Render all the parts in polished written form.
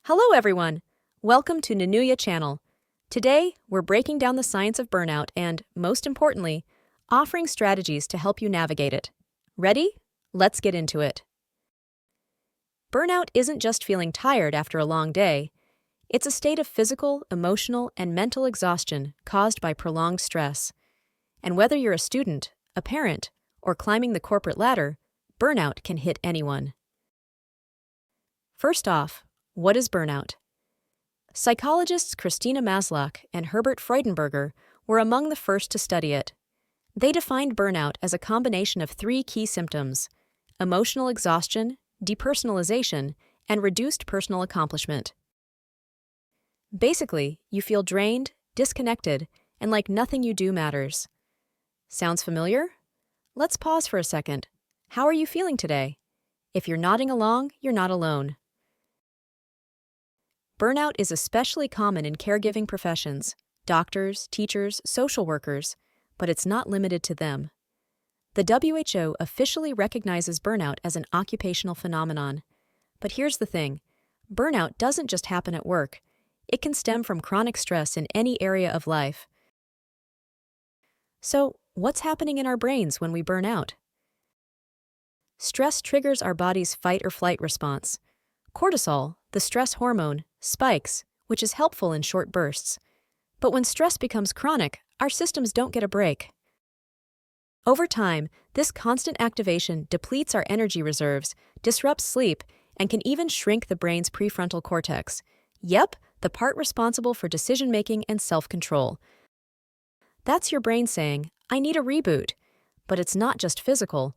Hello everyone! Welcome to NINOOYA channel. Today, we're breaking down the science of burnout and, most importantly, offering strategies to help you navigate it. Ready? Let's get into it. Burnout isn't just feeling tired after a long day. It's a state of physical, emotional, and mental exhaustion caused by prolonged stress. And whether you're a student, a parent, or climbing the corporate ladder, burnout can hit anyone. First off, what is burnout? Psychologists Christina Maslach and Herbert Freudenberger were among the first to study it. They defined burnout as a combination of three key symptoms: emotional exhaustion, depersonalization, and reduced personal accomplishment. Basically, you feel drained, disconnected, and like nothing you do matters. Sounds familiar? Let's pause for a second. How are you feeling today? If you're nodding along, you're not alone. Burnout is especially common in caregiving professions, doctors, teachers, social workers, but it's not limited to them. The WHO officially recognizes burnout as an occupational phenomenon. But here's the thing: burnout doesn't just happen at work. It can stem from chronic stress in any area of life. So, what's happening in our brains when we burn out? Stress triggers our body's fight-or-flight response. Cortisol, the stress hormone, spikes, which is helpful in short bursts. But when stress becomes chronic, our systems don't get a break. Over time, this constant activation depletes our energy reserves, disrupts sleep, and can even shrink the brain's prefrontal cortex. Yep, the part responsible for decision-making and self-control. That's your brain saying, "I need a reboot." But it's not just physical.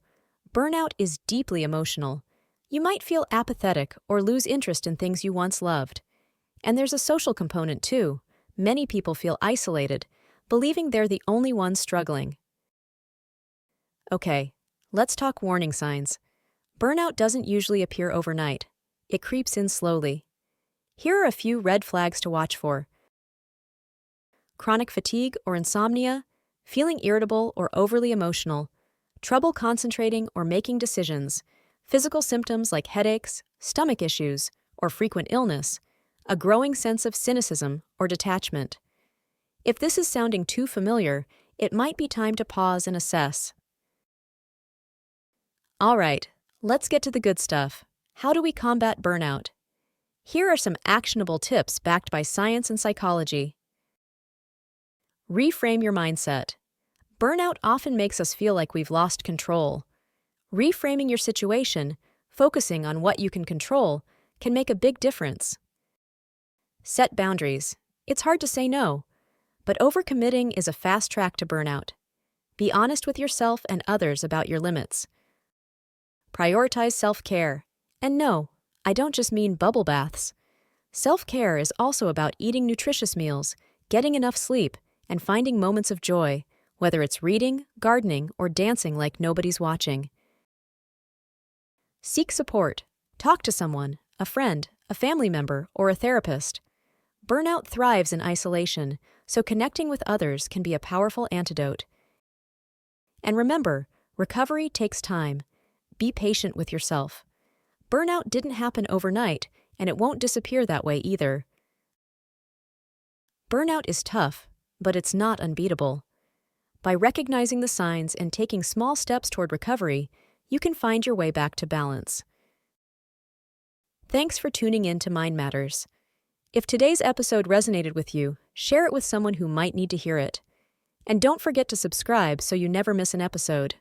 Burnout is deeply emotional. You might feel apathetic or lose interest in things you once loved. And there's a social component too. Many people feel isolated, believing they're the only ones struggling. Okay, let's talk warning signs. Burnout doesn't usually appear overnight. It creeps in slowly. Here are a few red flags to watch for. Chronic fatigue or insomnia, feeling irritable or overly emotional, trouble concentrating or making decisions, physical symptoms like headaches, stomach issues, or frequent illness, a growing sense of cynicism or detachment. If this is sounding too familiar, it might be time to pause and assess. All right, let's get to the good stuff. How do we combat burnout? Here are some actionable tips backed by science and psychology. Reframe your mindset. Burnout often makes us feel like we've lost control. Reframing your situation, focusing on what you can control, can make a big difference. Set boundaries. It's hard to say no, but overcommitting is a fast track to burnout. Be honest with yourself and others about your limits. Prioritize self-care. And no, I don't just mean bubble baths. Self-care is also about eating nutritious meals, getting enough sleep, and finding moments of joy, whether it's reading, gardening, or dancing like nobody's watching. Seek support. Talk to someone, a friend, a family member, or a therapist. Burnout thrives in isolation, so connecting with others can be a powerful antidote. And remember, recovery takes time. Be patient with yourself. Burnout didn't happen overnight, and it won't disappear that way either. Burnout is tough, but it's not unbeatable. By recognizing the signs and taking small steps toward recovery, you can find your way back to balance. Thanks for tuning in to Mind Matters. If today's episode resonated with you, share it with someone who might need to hear it. And don't forget to subscribe so you never miss an episode.